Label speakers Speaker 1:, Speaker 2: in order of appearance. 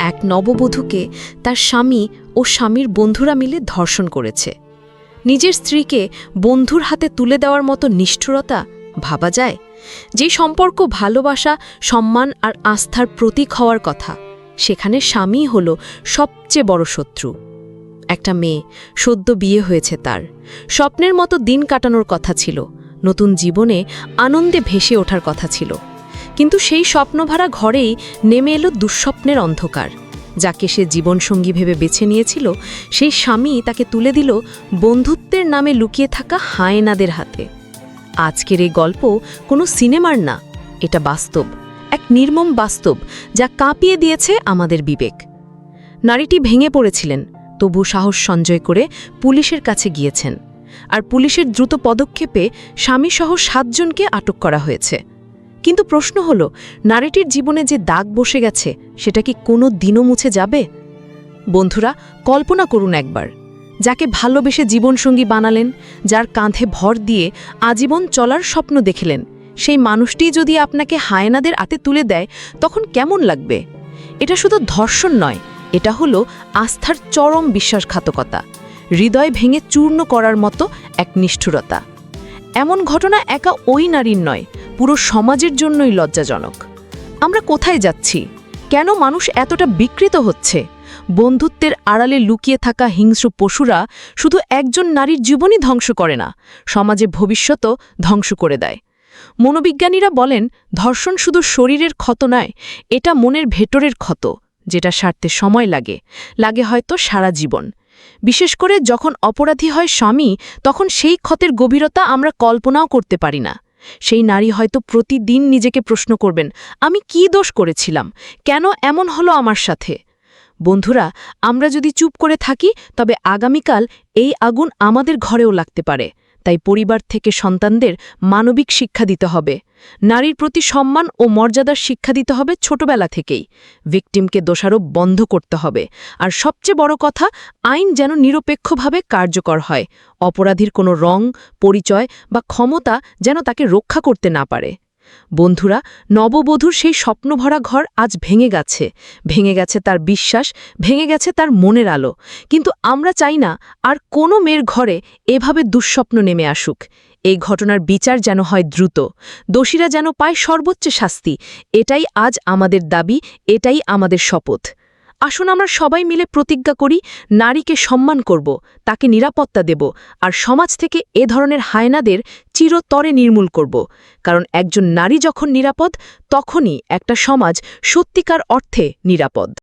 Speaker 1: এক নববধূকে তার স্বামী ও স্বামীর বন্ধুরা মিলে ধর্ষণ করেছে। নিজের স্ত্রীকে বন্ধুর হাতে তুলে দেওয়ার মতো নিষ্ঠুরতা ভাবা যায়? যে সম্পর্ক ভালোবাসা, সম্মান আর আস্থার প্রতীক হওয়ার কথা, সেখানে স্বামী হল সবচেয়ে বড় শত্রু। একটা মেয়ে, সদ্য বিয়ে হয়েছে তার, স্বপ্নের মতো দিন কাটানোর কথা ছিল, নতুন জীবনে আনন্দে ভেসে ওঠার কথা ছিল। কিন্তু সেই স্বপ্নভরা ঘরেই নেমে এলো দুঃস্বপ্নের অন্ধকার। যাকে সে জীবনসঙ্গী ভেবে বেছে নিয়েছিল, সেই স্বামী তাকে তুলে দিল বন্ধুত্বের নামে লুকিয়ে থাকা হায়েনাদের হাতে। আজকের এই গল্প কোনো সিনেমার না, এটা বাস্তব, এক নির্মম বাস্তব যা কাঁপিয়ে দিয়েছে আমাদের বিবেক। নারীটি ভেঙে পড়েছিলেন, তবু সাহস সঞ্চয় করে পুলিশের কাছে গিয়েছেন। আর পুলিশের দ্রুত পদক্ষেপে স্বামীসহ 7 জনকে আটক করা হয়েছে। কিন্তু প্রশ্ন হল, নারীটির জীবনে যে দাগ বসে গেছে, সেটা কি কোনো দিনও মুছে যাবে? বন্ধুরা, কল্পনা করুন একবার, যাকে ভালোবেসে জীবনসঙ্গী বানালেন, যার কাঁধে ভর দিয়ে আজীবন চলার স্বপ্ন দেখলেন, সেই মানুষটি যদি আপনাকে হায়েনাদের হাতে তুলে দেয়, তখন কেমন লাগবে? এটা শুধু ধর্ষণ নয়, এটা হলো আস্থার চরম বিশ্বাসঘাতকতা, হৃদয় ভেঙে চূর্ণ করার মতো এক নিষ্ঠুরতা। এমন ঘটনা একা ওই নারীর নয়, পুরো সমাজের জন্যই লজ্জাজনক। আমরা কোথায় যাচ্ছি? কেন মানুষ এতটা বিকৃত হচ্ছে? বন্ধুত্বের আড়ালে লুকিয়ে থাকা হিংস্র পশুরা শুধু একজন নারীর জীবনই ধ্বংস করে না, সমাজে ভবিষ্যতও ধ্বংস করে দেয়। মনোবিজ্ঞানীরা বলেন, ধর্ষণ শুধু শরীরের ক্ষত নয়, এটা মনের ভেতরের ক্ষত, যেটা সারতে সময় লাগে হয়তো সারা জীবন। বিশেষ করে যখন অপরাধী হয় স্বামী, তখন সেই ক্ষতের গভীরতা আমরা কল্পনাও করতে পারি না। সেই নারী হয়তো প্রতিদিন নিজেকে প্রশ্ন করবেন, আমি কি দোষ করেছিলাম? কেন এমন হলো আমার সাথে? বন্ধুরা, আমরা যদি চুপ করে থাকি, তবে আগামীকাল এই আগুন আমাদের ঘরেও লাগতে পারে। তাই পরিবার থেকে সন্তানদের মানবিক শিক্ষা দিতে হবে, নারীর প্রতি সম্মান ও মর্যাদার শিক্ষা দিতে হবে ছোটবেলা থেকেই। ভিকটিমকে দোষারোপ বন্ধ করতে হবে। আর সবচেয়ে বড় কথা, আইন যেন নিরপেক্ষভাবে কার্যকর হয়। অপরাধীর কোনো রং, পরিচয় বা ক্ষমতা যেন তাকে রক্ষা করতে না পারে। বন্ধুরা, নববধূর সেই স্বপ্নভরা ঘর আজ ভেঙে গেছে তার বিশ্বাস, ভেঙে গেছে তার মনের আলো। কিন্তু আমরা চাই না আর কোনো মেয়ের ঘরে এভাবে দুঃস্বপ্ন নেমে আসুক। এই ঘটনার বিচার যেন হয় দ্রুত, দোষীরা যেন পায় সর্বোচ্চ শাস্তি। এটাই আজ আমাদের দাবি, এটাই আমাদের শপথ। আসুন আমরা সবাই মিলে প্রতিজ্ঞা করি, নারীকে সম্মান করব, তাকে নিরাপত্তা দেব, আর সমাজ থেকে এ ধরনের হায়েনাদের চিরতরে নির্মূল করব। কারণ একজন নারী যখন নিরাপদ, তখনই একটা সমাজ সত্যিকার অর্থে নিরাপদ।